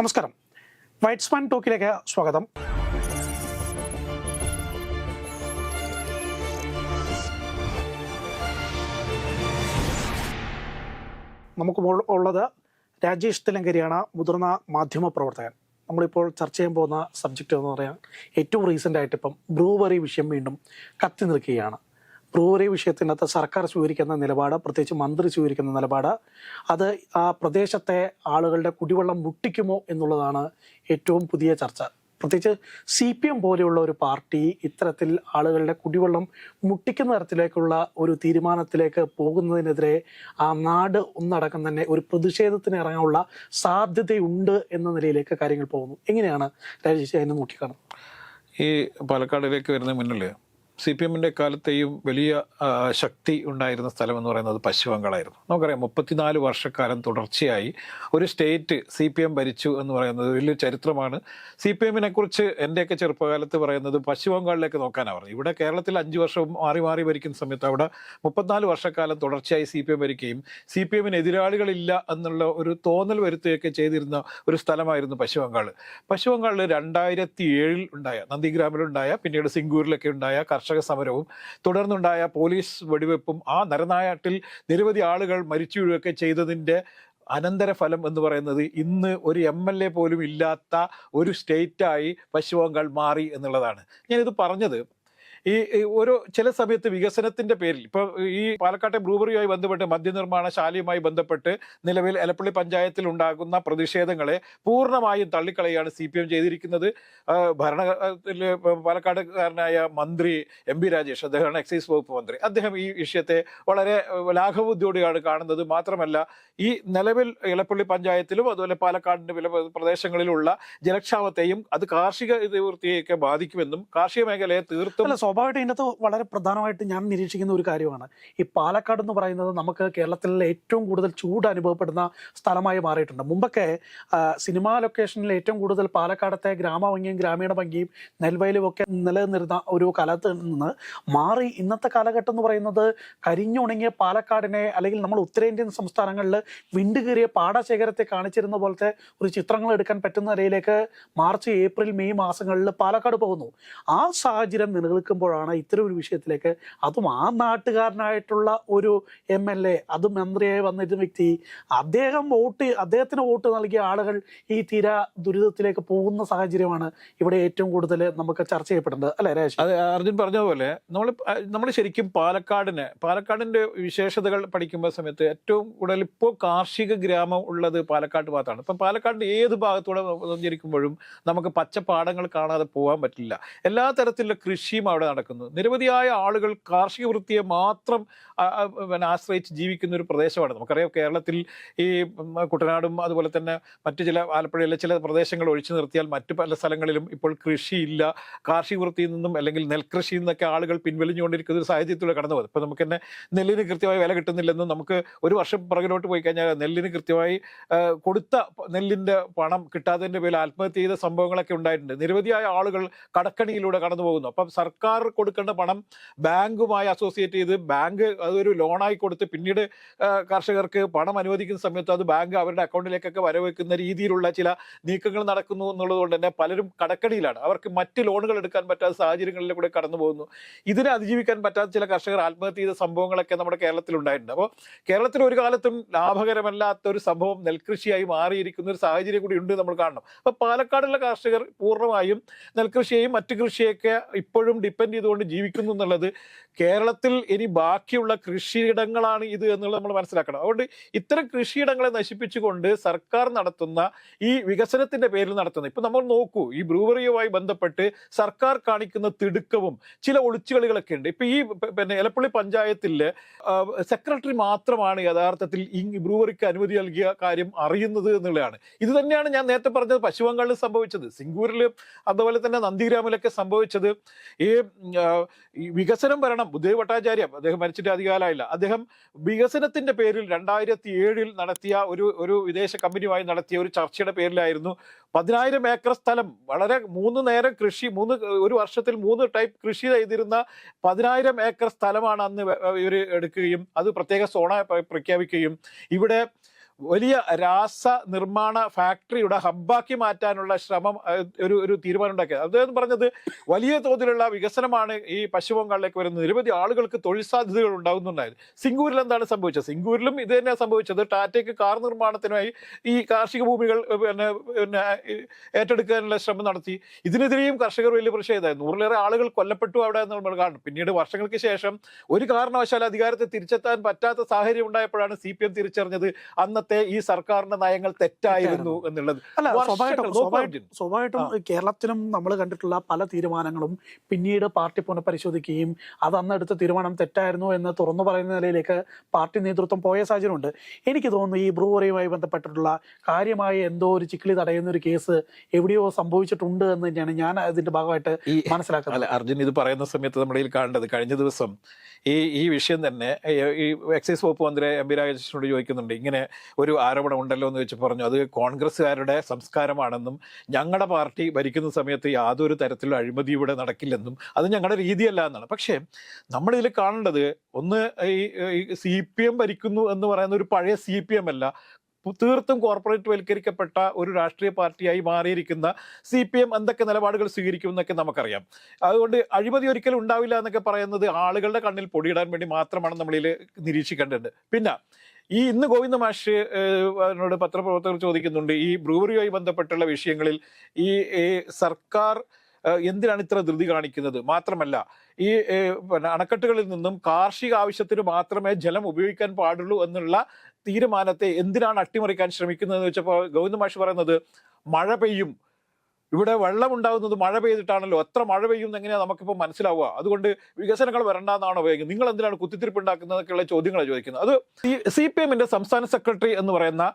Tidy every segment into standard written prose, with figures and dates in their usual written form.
നമസ്കാരം. വൈറ്റ്സ്മാൻ ടോക്കിലേക്ക് സ്വാഗതം. നമുക്ക് ഉള്ളത് രാജേഷ് തിലങ്കരിയാണ്, മുതിർന്ന മാധ്യമ പ്രവർത്തകൻ. നമ്മളിപ്പോൾ ചർച്ച ചെയ്യാൻ പോകുന്ന സബ്ജക്റ്റ് എന്ന് പറയാൻ ഏറ്റവും റീസെൻ്റ് ആയിട്ട് ഇപ്പം ബ്രൂവറി വിഷയം വീണ്ടും കത്തി നിൽക്കുകയാണ്. ബ്രൂവറി വിഷയത്തിനകത്ത് സർക്കാർ സ്വീകരിക്കുന്ന നിലപാട്, പ്രത്യേകിച്ച് മന്ത്രി സ്വീകരിക്കുന്ന നിലപാട്, അത് ആ പ്രദേശത്തെ ആളുകളുടെ കുടിവെള്ളം മുട്ടിക്കുമോ എന്നുള്ളതാണ് ഏറ്റവും പുതിയ ചർച്ച. പ്രത്യേകിച്ച് CPM പോലെയുള്ള ഒരു പാർട്ടി ഇത്തരത്തിൽ ആളുകളുടെ കുടിവെള്ളം മുട്ടിക്കുന്ന തരത്തിലേക്കുള്ള ഒരു തീരുമാനത്തിലേക്ക് പോകുന്നതിനെതിരെ ആ നാട് ഒന്നടക്കം തന്നെ ഒരു പ്രതിഷേധത്തിന് ഇറങ്ങാനുള്ള സാധ്യതയുണ്ട് എന്ന നിലയിലേക്ക് കാര്യങ്ങൾ പോകുന്നു. എങ്ങനെയാണ് രാജേഷ് അതിനെ നോക്കിക്കാണുന്നത്? ഈ പാലക്കാടിലേക്ക് വരുന്ന മുന്നിൽ CPM-ന്റെ കാലത്തെയും വലിയ ശക്തി ഉണ്ടായിരുന്ന സ്ഥലം എന്ന് പറയുന്നത് പശ്ചിമ ബംഗാളായിരുന്നു. നമുക്കറിയാം 34 വർഷക്കാലം തുടർച്ചയായി ഒരു സ്റ്റേറ്റ് CPM ഭരിച്ചു എന്ന് പറയുന്നത് വലിയ ചരിത്രമാണ്. CPM-നെ കുറിച്ച് എൻ്റെയൊക്കെ ചെറുപ്പകാലത്ത് പറയുന്നത് പശ്ചിമ ബംഗാളിലേക്ക് നോക്കാനാണ് പറഞ്ഞത്. ഇവിടെ കേരളത്തിൽ 5 വർഷം മാറി മാറി ഭരിക്കുന്ന സമയത്ത് അവിടെ 34 വർഷക്കാലം തുടർച്ചയായി CPM ഭരിക്കുകയും CPM-ന് എതിരാളികളില്ല എന്നുള്ള ഒരു തോന്നൽ വരുത്തുകയൊക്കെ ചെയ്തിരുന്ന ഒരു സ്ഥലമായിരുന്നു പശ്ചിമ ബംഗാൾ. പശ്ചിമ ബംഗാളിൽ 2007 ഉണ്ടായ നന്ദിഗ്രാമിലുണ്ടായ, പിന്നീട് സിംഗൂരിലൊക്കെ ഉണ്ടായ കർഷക സമരവും തുടർന്നുണ്ടായ പോലീസ് വെടിവെപ്പും ആ നരനായാട്ടിൽ നിരവധി ആളുകൾ മരിച്ചു വീഴുകയൊക്കെ ചെയ്തതിൻ്റെ അനന്തരഫലം എന്ന് പറയുന്നത് ഇന്ന് ഒരു MLA പോലും ഇല്ലാത്ത ഒരു സ്റ്റേറ്റായി പശ്ചിമ ബംഗാൾ മാറി എന്നുള്ളതാണ്. ഞാനിത് പറഞ്ഞത് ഈ ഓരോ ചില സമയത്ത് വികസനത്തിന്റെ പേരിൽ ഇപ്പോൾ ഈ പാലക്കാട്ടെ ബ്രൂവറിയുമായി ബന്ധപ്പെട്ട് മദ്യനിർമ്മാണശാലയുമായി ബന്ധപ്പെട്ട് നിലവിൽ എലപ്പള്ളി പഞ്ചായത്തിൽ ഉണ്ടാകുന്ന പ്രതിഷേധങ്ങളെ പൂർണ്ണമായും തള്ളിക്കളയാണ് CPM ചെയ്തിരിക്കുന്നത്. ഭരണത്തിൽ പാലക്കാടുകാരനായ മന്ത്രി MP രാജേഷ്, അദ്ദേഹമാണ് എക്സൈസ് വകുപ്പ് മന്ത്രി, അദ്ദേഹം ഈ വിഷയത്തെ വളരെ ലാഘവബുദ്ധിയോടെയാണ് കാണുന്നത്. മാത്രമല്ല, ഈ നിലവിൽ എലപ്പള്ളി പഞ്ചായത്തിലും അതുപോലെ പാലക്കാടിന്റെ വില പ്രദേശങ്ങളിലുള്ള ജലക്ഷാമത്തെയും അത് കാർഷിക വൃത്തിയൊക്കെ ബാധിക്കുമെന്നും കാർഷിക മേഖലയെ തീർത്തും സ്വാഭാവികമായിട്ട് ഇതിനകത്ത് വളരെ പ്രധാനമായിട്ട് ഞാൻ നിരീക്ഷിക്കുന്ന ഒരു കാര്യമാണ് ഈ പാലക്കാട് എന്ന് പറയുന്നത് നമുക്ക് കേരളത്തിലെ ഏറ്റവും കൂടുതൽ ചൂട് അനുഭവപ്പെടുന്ന സ്ഥലമായി മാറിയിട്ടുണ്ട്. മുമ്പൊക്കെ സിനിമാ ലൊക്കേഷനിൽ ഏറ്റവും കൂടുതൽ പാലക്കാടത്തെ ഗ്രാമഭംഗിയും ഗ്രാമീണ ഭംഗിയും നെൽവയലും ഒക്കെ നിലനിന്നിരുന്ന ഒരു കാലത്ത് നിന്ന് മാറി ഇന്നത്തെ കാലഘട്ടം എന്ന് പറയുന്നത് കരിഞ്ഞുണങ്ങിയ പാലക്കാടിനെ, അല്ലെങ്കിൽ നമ്മൾ ഉത്തരേന്ത്യൻ സംസ്ഥാനങ്ങളിൽ വിണ്ടുകീറിയ പാടശേഖരത്തെ കാണിച്ചിരുന്ന പോലത്തെ ഒരു ചിത്രങ്ങൾ എടുക്കാൻ പറ്റുന്ന നിലയിലേക്ക് മാർച്ച്, ഏപ്രിൽ, മെയ് മാസങ്ങളിൽ പാലക്കാട് പോകുന്നു. ആ സാഹചര്യം നിലനിൽക്കുമ്പോഴാണ് ഇത്തരം ഒരു വിഷയത്തിലേക്ക്, അതും ആ നാട്ടുകാരനായിട്ടുള്ള ഒരു MLA, അതും മന്ത്രിയായി വന്നിരുന്ന വ്യക്തി, അദ്ദേഹത്തിന് വോട്ട് നൽകിയ ആളുകൾ ഈ തീര ദുരിതത്തിലേക്ക് പോകുന്ന സാഹചര്യമാണ് ഇവിടെ ഏറ്റവും കൂടുതൽ നമുക്ക് ചർച്ച ചെയ്യപ്പെടുന്നത്, അല്ലെ രാജേഷ്? അത് അർജുൻ പറഞ്ഞ പോലെ നമ്മൾ ശരിക്കും പാലക്കാടിന്റെ വിശേഷതകൾ പഠിക്കുമ്പോൾ സമയത്ത് ഏറ്റവും കൂടുതൽ ഇപ്പോൾ കാർഷിക ഗ്രാമം ഉള്ളത് പാലക്കാട് ഭാഗത്താണ്. ഇപ്പം പാലക്കാടിന്റെ ഏത് ഭാഗത്തൂടെ സഞ്ചരിക്കുമ്പോഴും നമുക്ക് പച്ചപ്പാടങ്ങൾ കാണാതെ പോകാൻ പറ്റില്ല. എല്ലാ തരത്തിലുള്ള കൃഷിയും അവിടെ നടക്കുന്നു. നിരവധിയായ ആളുകൾ കാർഷിക വൃത്തിയെ മാത്രം ആശ്രയിച്ച് ജീവിക്കുന്ന ഒരു പ്രദേശമാണ്. നമുക്കറിയാം, കേരളത്തിൽ ഈ കുട്ടനാടും അതുപോലെ തന്നെ മറ്റു ചില ആലപ്പുഴയിലെ ചില പ്രദേശങ്ങൾ ഒഴിച്ചു നിർത്തിയാൽ മറ്റു പല സ്ഥലങ്ങളിലും ഇപ്പോൾ കൃഷിയില്ല. കാർഷിക വൃത്തിയിൽ നിന്നും അല്ലെങ്കിൽ നെൽകൃഷിയിൽ നിന്നൊക്കെ ആളുകൾ പിൻവലിഞ്ഞുകൊണ്ടിരിക്കുന്ന ഒരു സാഹചര്യത്തിലൂടെ കടന്നു പോകുന്നത്. ഇപ്പം നമുക്ക് തന്നെ നെല്ലിന് കൃത്യമായി വില കിട്ടുന്നില്ലെന്നും, നമുക്ക് ഒരു വർഷം പുറകിലോട്ട് പോയി കഴിഞ്ഞാൽ നെല്ലിന് കൃത്യമായി കൊടുത്ത നെല്ലിൻ്റെ പണം കിട്ടാത്തതിൻ്റെ പേരിൽ ആത്മഹത്യ ചെയ്ത സംഭവങ്ങളൊക്കെ ഉണ്ടായിട്ടുണ്ട്. നിരവധിയായ ആളുകൾ കടക്കണിയിലൂടെ കടന്നു പോകുന്നു. അപ്പം സർക്കാർ കൊടുക്കേണ്ട പണം ബാങ്കുമായി അസോസിയേറ്റ് ചെയ്ത് ബാങ്ക് അതൊരു ലോണായി കൊടുത്ത് പിന്നീട് കർഷകർക്ക് പണം അനുവദിക്കുന്ന സമയത്ത് അത് ബാങ്ക് അവരുടെ അക്കൗണ്ടിലേക്കൊക്കെ വരവെക്കുന്ന രീതിയിലുള്ള ചില നീക്കങ്ങൾ നടക്കുന്നു എന്നുള്ളത് കൊണ്ട് തന്നെ പലരും കടക്കണിയിലാണ്. അവർക്ക് മറ്റ് ലോണുകൾ എടുക്കാൻ പറ്റാത്ത സാഹചര്യങ്ങളിലൂടെ കടന്നു പോകുന്നു. ഇതിനെ അതിജീവിക്കാൻ പറ്റാത്ത ചില കർഷകർ ആത്മഹത്യ ചെയ്ത സംഭവങ്ങളൊക്കെ നമ്മുടെ കേരളത്തിൽ ഉണ്ടായിട്ടുണ്ട്. അപ്പോൾ കേരളത്തിൽ ഒരു കാലത്തും ലാഭകരമല്ലാത്ത ഒരു സംഭവം നെൽകൃഷിയായി മാറിയിരിക്കുന്ന ഒരു സാഹചര്യം കൂടി ഉണ്ട്, നമ്മൾ കാണണം. അപ്പോൾ പാലക്കാടുള്ള കർഷകർ പൂർണ്ണമായും നെൽകൃഷിയെയും മറ്റു കൃഷിയൊക്കെ ഇപ്പോഴും ഡിപ്പെൻഡ് ചെയ്തുകൊണ്ട് ജീവിക്കുന്നു എന്നുള്ളത് കേരളത്തിൽ ഇനി ബാക്കിയുള്ള കൃഷിയിടങ്ങളാണ് ഇത് എന്നുള്ളത് നമ്മൾ മനസ്സിലാക്കണം. അതുകൊണ്ട് ഇത്തരം കൃഷിയിടങ്ങളെ നശിപ്പിച്ചുകൊണ്ട് സർക്കാർ നടത്തുന്ന ഈ വികസനത്തിന്റെ പേരിൽ നടത്തുന്ന, ഇപ്പൊ നമ്മൾ നോക്കൂ, ഈ ബ്രൂവറിയുമായി ബന്ധപ്പെട്ട് സർക്കാർ കാണിക്കുന്ന തിടുക്കവും ചില ഒളിച്ചുകളികളൊക്കെ ഉണ്ട്. ഇപ്പൊ ഈ എലപ്പള്ളി പഞ്ചായത്തിലെ സെക്രട്ടറി മാത്രമാണ് യഥാർത്ഥത്തിൽ ഈ ബ്രൂവറിക്ക് അനുമതി നൽകിയ കാര്യം അറിയുന്നത് എന്നുള്ളതാണ്. ഇത് തന്നെയാണ് ഞാൻ നേരത്തെ പറഞ്ഞത് പശ്ചിമ ബംഗാളിൽ സംഭവിച്ചത്, സിംഗൂരിലും അതുപോലെ തന്നെ നന്ദിഗ്രാമിലൊക്കെ സംഭവിച്ചത്. ഈ വികസനം വരണം. ബുദ്ധദേവ് ഭട്ടാചാര്യ, അദ്ദേഹം മരിച്ചിട്ട് അധികാലമായില്ല, അദ്ദേഹം വികസനത്തിന്റെ പേരിൽ 2007 നടത്തിയ ഒരു വിദേശ കമ്പനിയുമായി നടത്തിയ ഒരു ചർച്ചയുടെ പേരിലായിരുന്നു 10,000 ഏക്കർ സ്ഥലം, വളരെ 3 നേരം കൃഷി, ഒരു വർഷത്തിൽ 3 ടൈപ്പ് കൃഷി ചെയ്തിരുന്ന 10,000 ഏക്കർ സ്ഥലമാണ് അന്ന് ഇവർ എടുക്കുകയും അത് പ്രത്യേക സോണ പ്രഖ്യാപിക്കുകയും ഇവിടെ വലിയ രാസ നിർമ്മാണ ഫാക്ടറിയുടെ ഹബ്ബാക്കി മാറ്റാനുള്ള ശ്രമം ഒരു തീരുമാനം ഉണ്ടാക്കിയത്. അദ്ദേഹം പറഞ്ഞത് വലിയ തോതിലുള്ള വികസനമാണ് ഈ പശ്ചിമ ബംഗാളിലേക്ക് വരുന്നത്, നിരവധി ആളുകൾക്ക് തൊഴിൽ സാധ്യതകൾ ഉണ്ടാകുന്നുണ്ടായിരുന്നു. സിംഗൂരിൽ എന്താണ് സംഭവിച്ചത്? സിംഗൂരിലും ഇത് തന്നെയാണ് സംഭവിച്ചത്. ടാറ്റയ്ക്ക് കാർ നിർമ്മാണത്തിനായി ഈ കാർഷിക ഭൂമികൾ ഏറ്റെടുക്കാനുള്ള ശ്രമം നടത്തി. ഇതിനെതിരെയും കർഷകർ വലിയ പ്രതിഷേധമായിരുന്നു. 100-ലേറെ ആളുകൾ കൊല്ലപ്പെട്ടു അവിടെ എന്ന് നമ്മൾ കാണും. പിന്നീട് വർഷങ്ങൾക്ക് ശേഷം ഒരു കാരണവശാൽ അധികാരത്തെ തിരിച്ചെത്താൻ പറ്റാത്ത സാഹചര്യം ഉണ്ടായപ്പോഴാണ് CPM തിരിച്ചറിഞ്ഞത് അന്നത്തെ ഈ സർക്കാരിന്റെ നയങ്ങൾ തെറ്റായിരുന്നു എന്നുള്ളത്. അല്ല, സ്വാഭാവികമായിട്ടും കേരളത്തിലും നമ്മൾ കണ്ടിട്ടുള്ള പല തീരുമാനങ്ങളും പിന്നീട് പാർട്ടി പുനഃപരിശോധിക്കുകയും അത് അന്ന് എടുത്ത തീരുമാനം തെറ്റായിരുന്നു എന്ന് തുറന്നു പറയുന്ന നിലയിലേക്ക് പാർട്ടി നേതൃത്വം പോയ സാഹചര്യമുണ്ട്. എനിക്ക് തോന്നുന്നു ഈ ബ്രൂവറിയുമായി ബന്ധപ്പെട്ടിട്ടുള്ള കാര്യമായ എന്തോ ഒരു ചിക്കിളി തടയുന്ന ഒരു കേസ് എവിടെയോ സംഭവിച്ചിട്ടുണ്ട് എന്ന് തന്നെയാണ് ഞാൻ അതിന്റെ ഭാഗമായിട്ട് മനസ്സിലാക്കുന്നത്. അർജുൻ ഇത് പറയുന്ന സമയത്ത് നമ്മുടെ കയ്യിൽ കാണേണ്ടത്, കഴിഞ്ഞ ദിവസം ഈ വിഷയം തന്നെ ഈ എക്സൈസ് വകുപ്പ് മന്ത്രി MP രാജേഷിനോട് ചോദിക്കുന്നുണ്ട്. ഇങ്ങനെ ഒരു ആരോപണം ഉണ്ടല്ലോ എന്ന് വെച്ച് പറഞ്ഞു അത് കോൺഗ്രസ്സുകാരുടെ സംസ്കാരമാണെന്നും ഞങ്ങളുടെ പാർട്ടി ഭരിക്കുന്ന സമയത്ത് യാതൊരു തരത്തിലുള്ള അഴിമതി ഇവിടെ നടക്കില്ലെന്നും അത് ഞങ്ങളുടെ രീതിയല്ല എന്നാണ്. പക്ഷേ നമ്മളിതിൽ കാണേണ്ടത് ഒന്ന്, ഈ CPM ഭരിക്കുന്നു എന്ന് പറയുന്ന ഒരു പഴയ CPM അല്ല, തീർത്തും കോർപ്പറേറ്റ് വൽക്കരിക്കപ്പെട്ട ഒരു രാഷ്ട്രീയ പാർട്ടിയായി മാറിയിരിക്കുന്ന CPM എന്തൊക്കെ നിലപാടുകൾ സ്വീകരിക്കുമെന്നൊക്കെ നമുക്കറിയാം. അതുകൊണ്ട് അഴിമതി ഒരിക്കലും ഉണ്ടാവില്ല എന്നൊക്കെ പറയുന്നത് ആളുകളുടെ കണ്ണിൽ പൊടിയിടാൻ വേണ്ടി മാത്രമാണ് നമ്മളിൽ നിരീക്ഷിക്കേണ്ടത്. പിന്നെ ഇന്ന് ഗോവിന്ദ മാഷ് എന്നോട് പത്രപ്രവർത്തകർ ചോദിക്കുന്നുണ്ട്, ഈ ബ്രൂവറിയുമായി ബന്ധപ്പെട്ടുള്ള വിഷയങ്ങളിൽ ഈ സർക്കാർ എന്തിനാണ് ഇത്ര ധൃതി കാണിക്കുന്നത്? മാത്രമല്ല ഈ അണക്കെട്ടുകളിൽ നിന്നും കാർഷിക ആവശ്യത്തിന് മാത്രമേ ജലം ഉപയോഗിക്കാൻ പാടുള്ളൂ എന്നുള്ള തീരുമാനത്തെ എന്തിനാണ് അട്ടിമറിക്കാൻ ശ്രമിക്കുന്നതെന്ന് വെച്ചപ്പോൾ ഗോവിന്ദ മാഷ് പറയുന്നത്, മഴ പെയ്യും, ഇവിടെ വെള്ളം ഉണ്ടാകുന്നത് മഴ പെയ്തിട്ടാണല്ലോ, എത്ര മഴ പെയ്യും എങ്ങനെയാണ് നമുക്കിപ്പോൾ മനസ്സിലാവുക, അതുകൊണ്ട് വികസനങ്ങൾ വരണ്ടെന്നാണോ വേഗം, നിങ്ങൾ എന്തിനാണ് കുത്തിത്തിരിപ്പ് ഉണ്ടാക്കുന്നതൊക്കെയുള്ള ചോദ്യങ്ങളാണ് ചോദിക്കുന്നത്. അത് CPM-ന്റെ സംസ്ഥാന സെക്രട്ടറി എന്ന് പറയുന്ന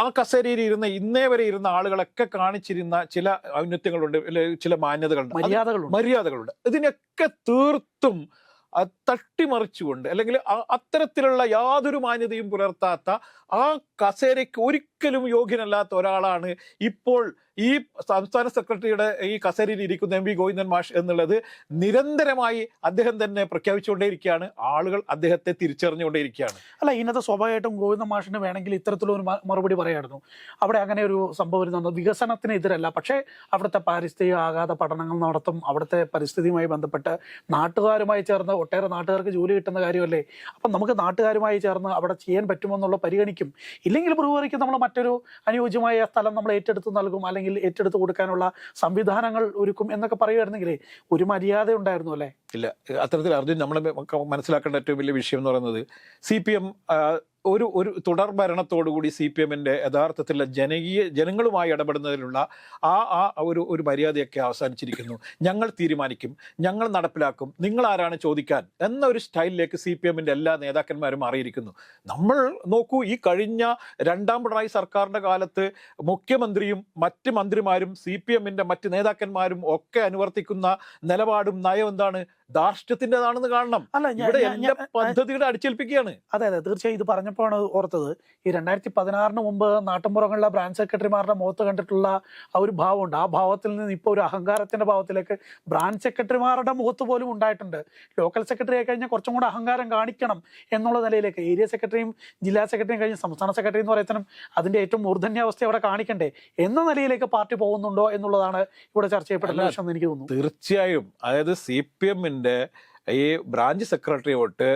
ആ കസേരയിൽ ഇരുന്ന ഇന്നേ വരെ ഇരുന്ന ആളുകളൊക്കെ കാണിച്ചിരുന്ന ചില ഔന്നത്യങ്ങളുണ്ട്, ചില മര്യാദകളുണ്ട്. ഇതിനൊക്കെ തീർത്തും തട്ടിമറിച്ചുകൊണ്ട് അല്ലെങ്കിൽ അത്തരത്തിലുള്ള യാതൊരു മാന്യതയും പുലർത്താത്ത ആ കസേരയ്ക്ക് ഒരിക്കലും യോഗ്യനല്ലാത്ത ഒരാളാണ് ഇപ്പോൾ ഈ സംസ്ഥാന സെക്രട്ടറിയുടെ ഈ കസേരയിൽ ഇരിക്കുന്ന MP ഗോവിന്ദൻ മാഷ് എന്നുള്ളത് നിരന്തരമായി അദ്ദേഹം തന്നെ പ്രഖ്യാപിച്ചുകൊണ്ടേയിരിക്കുകയാണ്. ആളുകൾ അദ്ദേഹത്തെ തിരിച്ചറിഞ്ഞുകൊണ്ടേയിരിക്കുകയാണ്. അല്ല, ഇതിനകത്ത് സ്വാഭാവികമായിട്ടും ഗോവിന്ദ മാഷിന് വേണമെങ്കിൽ ഇത്തരത്തിലൊരു മറുപടി പറയായിരുന്നു. അവിടെ അങ്ങനെ ഒരു സംഭവം വരുന്നുണ്ട്, വികസനത്തിനെതിരല്ല, പക്ഷേ അവിടുത്തെ പാരിസ്ഥിതിക ആഘാത പഠനങ്ങൾ നടത്തും, അവിടുത്തെ പരിസ്ഥിതിയുമായി ബന്ധപ്പെട്ട് നാട്ടുകാരുമായി ചേർന്ന് ഒട്ടേറെ നാട്ടുകാർക്ക് ജോലി കിട്ടുന്ന കാര്യമല്ലേ, അപ്പം നമുക്ക് നാട്ടുകാരുമായി ചേർന്ന് അവിടെ ചെയ്യാൻ പറ്റുമെന്നുള്ള പരിഗണിക്കും. ഇല്ലെങ്കിൽ ബ്രൂവറിക്ക് നമ്മൾ മറ്റൊരു അനുയോജ്യമായ സ്ഥലം നമ്മൾ ഏറ്റെടുത്ത് നൽകും, അല്ലെങ്കിൽ ഏറ്റെടുത്ത് കൊടുക്കാനുള്ള സംവിധാനങ്ങൾ ഒരുക്കും എന്നൊക്കെ പറയുമായിരുന്നെങ്കിലേ ഒരു മര്യാദ ഉണ്ടായിരുന്നു അല്ലേ? ഇല്ല, അത്തരത്തിൽ അർജുൻ നമ്മൾ മനസ്സിലാക്കേണ്ട ഏറ്റവും വലിയ വിഷയം എന്ന് പറയുന്നത് CPM ഒരു തുടർ ഭരണത്തോടുകൂടി CPM-ന്റെ യഥാർത്ഥത്തിലുള്ള ജനങ്ങളുമായി ഇടപെടുന്നതിലുള്ള ഒരു മര്യാദയൊക്കെ അവസാനിച്ചിരിക്കുന്നു. ഞങ്ങൾ തീരുമാനിക്കും, ഞങ്ങൾ നടപ്പിലാക്കും, നിങ്ങൾ ആരാണ് ചോദിക്കാൻ എന്ന ഒരു സ്റ്റൈലിലേക്ക് CPM-ന്റെ എല്ലാ നേതാക്കന്മാരും മാറിയിരിക്കുന്നു. നമ്മൾ നോക്കൂ, ഈ കഴിഞ്ഞ 2ാം പിണറായി സർക്കാരിന്റെ കാലത്ത് മുഖ്യമന്ത്രിയും മറ്റ് മന്ത്രിമാരും CPM-ന്റെ മറ്റ് നേതാക്കന്മാരും ഒക്കെ അനുവർത്തിക്കുന്ന നിലപാടും നയം എന്താണ്? ധാർഷ്ട്യത്തിൻ്റെതാണെന്ന് കാണണം. പദ്ധതിയുടെ അടിച്ചേൽപ്പിക്കുകയാണ്. അതെ, തീർച്ചയായും. ഇത് പറഞ്ഞപ്പോഴാണ് ഓർത്തത്, ഈ 2016 മുമ്പ് നാട്ടുമ്പുറങ്ങളിലെ ബ്രാഞ്ച് സെക്രട്ടറിമാരുടെ മുഖത്ത് കണ്ടിട്ടുള്ള ആ ഒരു ഭാവമുണ്ട്. ആ ഭാവത്തിൽ നിന്ന് ഇപ്പോൾ ഒരു അഹങ്കാരത്തിന്റെ ഭാവത്തിലേക്ക് ബ്രാഞ്ച് സെക്രട്ടറിമാരുടെ മുഖത്ത് പോലും ഉണ്ടായിട്ടുണ്ട്. ലോക്കൽ സെക്രട്ടറി ആയി കഴിഞ്ഞാൽ കുറച്ചും കൂടെ അഹങ്കാരം കാണിക്കണം എന്നുള്ള നിലയിലേക്ക് ഏരിയ സെക്രട്ടറിയും ജില്ലാ സെക്രട്ടറിയും കഴിഞ്ഞ് സംസ്ഥാന സെക്രട്ടറി എന്ന് പറയുന്നതിനും അതിന്റെ ഏറ്റവും മൂർധന്യാവസ്ഥ അവിടെ കാണിക്കണ്ടേ എന്ന നിലയിലേക്ക് പാർട്ടി പോകുന്നുണ്ടോ എന്നുള്ളതാണ് ഇവിടെ ചർച്ച ചെയ്യപ്പെടുന്ന വിഷയം എന്ന് എനിക്ക് തോന്നുന്നു. തീർച്ചയായും. അതായത് CPM-ന്റെ ഈ ബ്രാഞ്ച് സെക്രട്ടറി തൊട്ട്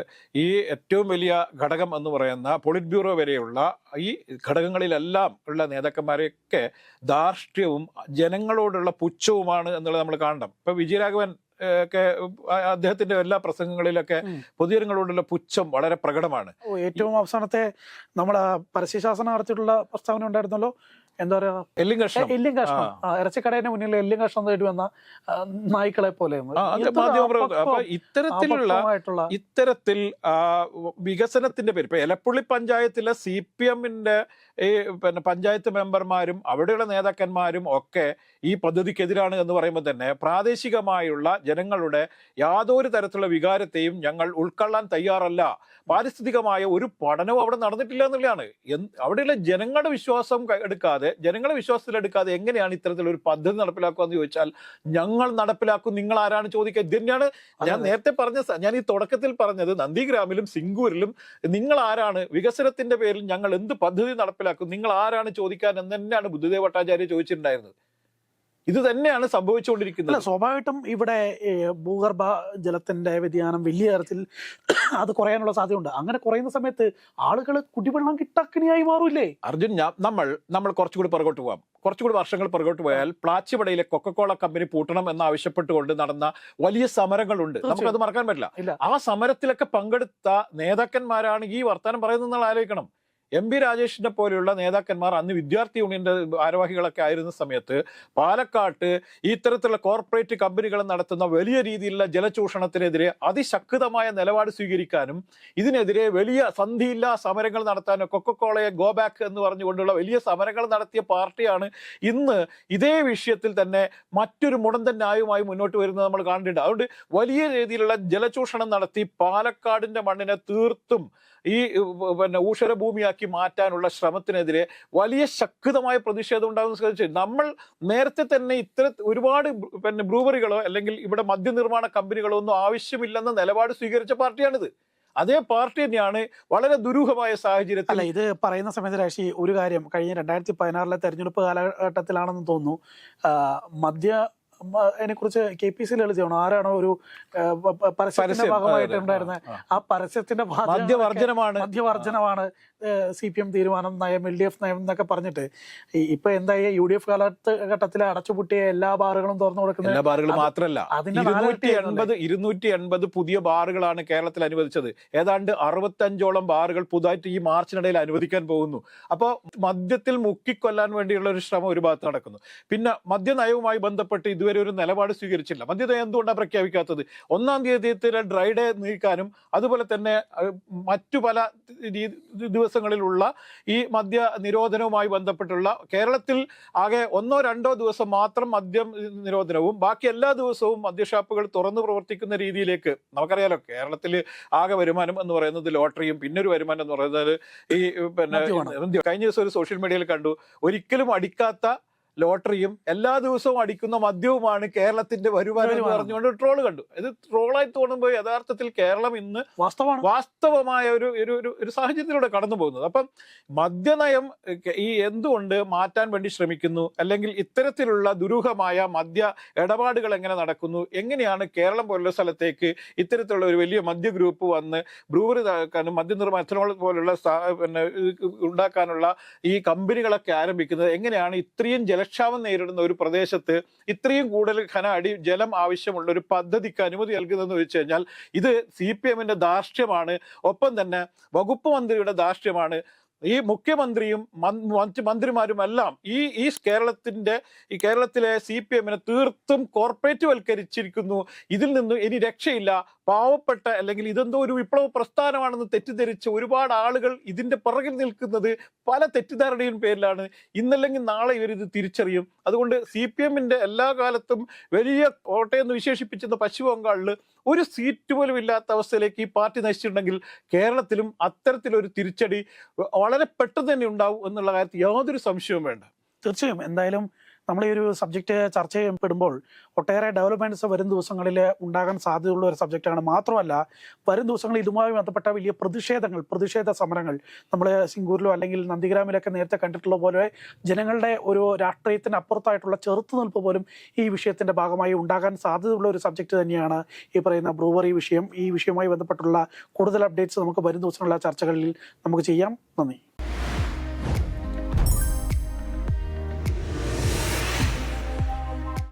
ഈ ഏറ്റവും വലിയ ഘടകം എന്ന് പറയുന്ന പോളിറ്റ് ബ്യൂറോ വരെയുള്ള ഈ ഘടകങ്ങളിലെല്ലാം ഉള്ള നേതാക്കന്മാരെയൊക്കെ ധാർഷ്ട്യവും ജനങ്ങളോടുള്ള പുച്ഛവുമാണ് എന്നുള്ളത് നമ്മൾ കാണണം. ഇപ്പൊ വിജയരാഘവൻ ഒക്കെ അദ്ദേഹത്തിന്റെ എല്ലാ പ്രസംഗങ്ങളിലൊക്കെ പൊതുജനങ്ങളോടുള്ള പുച്ഛം വളരെ പ്രകടമാണ്. ഏറ്റവും അവസാനത്തെ നമ്മളെ പരസ്യശാസനം നടത്തിയിട്ടുള്ള പ്രസ്താവന ഉണ്ടായിരുന്നല്ലോ, എന്താ പറയാ, എല്ലും കഷ്ണം, ഇറച്ചിക്കടയുടെ മുന്നിൽ എല്ലും കഷ്ണം തേടി വന്ന നായ്ക്കളെ പോലെ. ഇത്തരത്തിൽ വികസനത്തിന്റെ പേര്, ഇപ്പൊ എലപ്പുള്ളി പഞ്ചായത്തിലെ CPM-ന്റെ ഈ പിന്നെ പഞ്ചായത്ത് മെമ്പർമാരും അവിടെയുള്ള നേതാക്കന്മാരും ഒക്കെ ഈ പദ്ധതിക്കെതിരാണ് എന്ന് പറയുമ്പോൾ തന്നെ പ്രാദേശികമായുള്ള ജനങ്ങളുടെ യാതൊരു തരത്തിലുള്ള വികാരത്തെയും ഞങ്ങൾ ഉൾക്കൊള്ളാൻ തയ്യാറല്ല. പാരിസ്ഥിതികമായ ഒരു പഠനവും അവിടെ നടന്നിട്ടില്ല എന്നുള്ളതാണ്. അവിടെയുള്ള ജനങ്ങളുടെ വിശ്വാസം എടുക്കാതെ, ജനങ്ങളുടെ വിശ്വാസത്തിലെടുക്കാതെ എങ്ങനെയാണ് ഇത്തരത്തിലൊരു പദ്ധതി നടപ്പിലാക്കുക എന്ന് ചോദിച്ചാൽ ഞങ്ങൾ നടപ്പിലാക്കും, നിങ്ങൾ ആരാണ് ചോദിക്കുക. ഇത് തന്നെയാണ് ഞാൻ നേരത്തെ ഞാൻ ഈ തുടക്കത്തിൽ പറഞ്ഞത്. നന്ദിഗ്രാമിലും സിംഗൂരിലും നിങ്ങൾ ആരാണ്, വികസനത്തിന്റെ പേരിൽ ഞങ്ങൾ എന്ത് പദ്ധതി നടപ്പിലാക്കും, നിങ്ങൾ ആരാണ് ചോദിക്കാൻ എന്ന് തന്നെയാണ് ബുദ്ധദേവ് ഭട്ടാചാര്യ ചോദിച്ചിട്ടുണ്ടായിരുന്നത്. ഇത് തന്നെയാണ് സംഭവിച്ചുകൊണ്ടിരിക്കുന്നത്. സ്വാഭാവികമായിട്ടും ഇവിടെ ഭൂഗർഭ ജലത്തിന്റെ വ്യതിയാനം വലിയ തരത്തിൽ അത് കുറയാനുള്ള സാധ്യതയുണ്ട്. അങ്ങനെ കുറയുന്ന സമയത്ത് ആളുകൾ കുടിവെള്ളം കിട്ടാക്കനിയായി മാറൂലേ? അർജുൻ, നമ്മൾ കുറച്ചുകൂടി പുറകോട്ട് പോകാം. കുറച്ചുകൂടി വർഷങ്ങൾ പുറകോട്ട് പോയാൽ പ്ലാച്ചിമടയിലെ കൊക്കക്കോള കമ്പനി പൂട്ടണം എന്ന് ആവശ്യപ്പെട്ടുകൊണ്ട് നടന്ന വലിയ സമരങ്ങളുണ്ട്. നമുക്കത് മറക്കാൻ പറ്റില്ല. ആ സമരത്തിലൊക്കെ പങ്കെടുത്ത നേതാക്കന്മാരാണ് ഈ വർത്തമാനം പറയുന്നത് ആലോചിക്കണം. MP രാജേഷിനെ പോലെയുള്ള നേതാക്കന്മാർ അന്ന് വിദ്യാർത്ഥി യൂണിയന്റെ ഭാരവാഹികളൊക്കെ ആയിരുന്ന സമയത്ത് പാലക്കാട്ട് ഇത്തരത്തിലുള്ള കോർപ്പറേറ്റ് കമ്പനികൾ നടത്തുന്ന വലിയ രീതിയിലുള്ള ജലചൂഷണത്തിനെതിരെ അതിശക്തമായ നിലപാട് സ്വീകരിക്കാനും ഇതിനെതിരെ വലിയ സന്ധിയില്ലാ സമരങ്ങൾ നടത്താനും കൊക്കക്കോളയെ ഗോ ബാക്ക് എന്ന് പറഞ്ഞുകൊണ്ടുള്ള വലിയ സമരങ്ങൾ നടത്തിയ പാർട്ടിയാണ് ഇന്ന് ഇതേ വിഷയത്തിൽ തന്നെ മറ്റൊരു മുടന്തൻ ന്യായവുമായി മുന്നോട്ട് വരുന്നത് നമ്മൾ കാണുന്നുണ്ട്. അതുകൊണ്ട് വലിയ രീതിയിലുള്ള ജലചൂഷണം നടത്തി പാലക്കാടിന്റെ മണ്ണിനെ തീർത്തും ഈ ഊഷരഭൂമിയാക്കി മാറ്റാനുള്ള ശ്രമത്തിനെതിരെ വലിയ ശക്തമായ പ്രതിഷേധം ഉണ്ടാകുന്ന നമ്മൾ നേരത്തെ തന്നെ ഒരുപാട് ബ്രൂവറികളോ അല്ലെങ്കിൽ ഇവിടെ മദ്യനിർമ്മാണ കമ്പനികളോ ഒന്നും ആവശ്യമില്ലെന്ന നിലപാട് സ്വീകരിച്ച പാർട്ടിയാണിത്. അതേ പാർട്ടി തന്നെയാണ് വളരെ ദുരൂഹമായ സാഹചര്യത്തിൽ. അല്ല, ഇത് പറയുന്ന സമയത്ത് രാശി ഒരു കാര്യം, കഴിഞ്ഞ 2016 തെരഞ്ഞെടുപ്പ് കാലഘട്ടത്തിലാണെന്ന് തോന്നുന്നു, അതിനെ കുറിച്ച് KPC ലളിതമാണ് ആരാണോ ഒരു പരസ്യത്തിന്റെ ഭാഗമായിട്ട് ഉണ്ടായിരുന്നത്. ആ പരസ്യത്തിന്റെ മദ്യവർജനമാണ് CPM തീരുമാനം, നയം, LDF നയം എന്നൊക്കെ പറഞ്ഞിട്ട് ഇപ്പൊ എന്തായി UDF കാലഘട്ടത്തിലെ അടച്ചുപൂട്ടിയ എല്ലാ ബാറുകളും തുറന്നു കൊടുക്കുന്നത്. എല്ലാ ബാറുകൾ മാത്രമല്ല, 280 പുതിയ ബാറുകളാണ് കേരളത്തിൽ അനുവദിച്ചത്. ഏതാണ്ട് 65ഓളം ബാറുകൾ പുതുതായിട്ട് ഈ മാർച്ചിനിടയിൽ അനുവദിക്കാൻ പോകുന്നു. അപ്പോൾ മദ്യത്തിൽ മുക്കിക്കൊല്ലാൻ വേണ്ടിയുള്ള ഒരു ശ്രമം ഒരു ഭാഗത്ത് നടക്കുന്നു. പിന്നെ മദ്യനയവുമായി ബന്ധപ്പെട്ട് ഇതുവരെ ഒരു നിലപാട് സ്വീകരിച്ചില്ല. മദ്യനയം എന്തുകൊണ്ടാണ് പ്രഖ്യാപിക്കാത്തത്? 1-ാം തീയതി ഡ്രൈ ഡേ നീക്കാനും അതുപോലെ തന്നെ മറ്റു പല ദിവസങ്ങളിലുള്ള ഈ മദ്യ നിരോധനവുമായി ബന്ധപ്പെട്ടുള്ള കേരളത്തിൽ ആകെ 1-2 ദിവസം മാത്രം മദ്യം നിരോധനവും ബാക്കി എല്ലാ ദിവസവും മദ്യഷാപ്പുകൾ തുറന്നു പ്രവർത്തിക്കുന്ന രീതിയിലേക്ക്. നമുക്കറിയാലോ, കേരളത്തിൽ ആകെ വരുമാനം എന്ന് പറയുന്നത് ലോട്ടറിയും പിന്നൊരു വരുമാനം എന്ന് പറയുന്നത് ഈ കഴിഞ്ഞ ദിവസം ഒരു സോഷ്യൽ മീഡിയയിൽ കണ്ടു, ഒരിക്കലും അടിക്കാത്ത ലോട്ടറിയും എല്ലാ ദിവസവും അടിക്കുന്ന മദ്യവുമാണ് കേരളത്തിന്റെ വരുമാനം എന്ന് പറഞ്ഞുകൊണ്ട് ട്രോള് കണ്ടു. ഇത് ട്രോളായി തോന്നുമ്പോൾ യഥാർത്ഥത്തിൽ കേരളം ഇന്ന് വാസ്തവമായ ഒരു സാഹചര്യത്തിലൂടെ കടന്നു പോകുന്നത്. അപ്പം മദ്യനയം ഈ എന്തുകൊണ്ട് മാറ്റാൻ വേണ്ടി ശ്രമിക്കുന്നു, അല്ലെങ്കിൽ ഇത്തരത്തിലുള്ള ദുരൂഹമായ മദ്യ ഇടപാടുകൾ എങ്ങനെ നടക്കുന്നു, എങ്ങനെയാണ് കേരളം പോലുള്ള സ്ഥലത്തേക്ക് ഇത്തരത്തിലുള്ള ഒരു വലിയ മദ്യ ഗ്രൂപ്പ് വന്ന് ബ്രൂവറി ഇതാക്കാനും മദ്യനിർമ്മാണം എഥനോൾ പോലുള്ള ഉണ്ടാക്കാനുള്ള ഈ കമ്പനികളൊക്കെ ആരംഭിക്കുന്നത്, എങ്ങനെയാണ് ഇത്രയും ജലക്ഷാമം നേരിടുന്ന ഒരു പ്രദേശത്ത് ഇത്രയും കൂടുതൽ ജലം ആവശ്യമുള്ള ഒരു പദ്ധതിക്ക് അനുമതി നൽകുന്നതെന്ന് വെച്ച് കഴിഞ്ഞാൽ ഇത് CPM-ന്റെ ധാർഷ്ട്യമാണ്. ഒപ്പം തന്നെ വകുപ്പ് മന്ത്രിയുടെ ധാർഷ്ട്യമാണ്. ഈ മുഖ്യമന്ത്രിയും മന്ത്രിമാരും എല്ലാം ഈ കേരളത്തിലെ CPM-നെ തീർത്തും കോർപ്പറേറ്റ് വൽക്കരിച്ചിരിക്കുന്നു. ഇതിൽ നിന്ന് ഇനി രക്ഷയില്ല. പാവപ്പെട്ട അല്ലെങ്കിൽ ഇതെന്തോ ഒരു വിപ്ലവ പ്രസ്ഥാനമാണെന്ന് തെറ്റിദ്ധരിച്ച് ഒരുപാട് ആളുകൾ ഇതിന്റെ പുറകിൽ നിൽക്കുന്നത് പല തെറ്റിദ്ധാരണയും പേരിലാണ്. ഇന്നല്ലെങ്കിൽ നാളെ ഇവരിത് തിരിച്ചറിയും. അതുകൊണ്ട് CPM-ന്റെ എല്ലാ കാലത്തും വലിയ കോട്ടയെന്ന് വിശേഷിപ്പിച്ചിരുന്ന പശ്ചിമ ബംഗാളിൽ ഒരു സീറ്റ് പോലും ഇല്ലാത്ത അവസ്ഥയിലേക്ക് ഈ പാർട്ടി നയിച്ചിട്ടുണ്ടെങ്കിൽ കേരളത്തിലും അത്തരത്തിലൊരു തിരിച്ചടി വളരെ പെട്ടെന്ന് തന്നെ ഉണ്ടാവും എന്നുള്ള കാര്യത്തിൽ യാതൊരു സംശയവും വേണ്ട. തീർച്ചയായും. എന്തായാലും നമ്മൾ ഈ ഒരു സബ്ജക്റ്റ് ചർച്ച ചെയ്യപ്പെടുമ്പോൾ ഒട്ടേറെ ഡെവലപ്മെന്റ്സ് വരും ദിവസങ്ങളിൽ ഉണ്ടാകാൻ സാധ്യതയുള്ള ഒരു സബ്ജക്റ്റാണ്. മാത്രമല്ല, വരും ദിവസങ്ങളിൽ ഇതുമായി ബന്ധപ്പെട്ട വലിയ പ്രതിഷേധ സമരങ്ങൾ നമ്മൾ സിംഗൂരിലോ അല്ലെങ്കിൽ നന്ദിഗ്രാമിലൊക്കെ നേരത്തെ കണ്ടിട്ടുള്ള പോലെ ജനങ്ങളുടെ ഒരു രാഷ്ട്രീയത്തിന് അപ്പുറത്തായിട്ടുള്ള ചെറുത്തുനിൽപ്പ് പോലും ഈ വിഷയത്തിന്റെ ഭാഗമായി ഉണ്ടാകാൻ സാധ്യതയുള്ള ഒരു സബ്ജക്റ്റ് തന്നെയാണ് ഈ പറയുന്ന ബ്രൂവറി വിഷയം. ഈ വിഷയവുമായി ബന്ധപ്പെട്ടുള്ള കൂടുതൽ അപ്ഡേറ്റ്സ് നമുക്ക് വരും ദിവസങ്ങളിലെ ചർച്ചകളിൽ നമുക്ക് ചെയ്യാം. നന്ദി.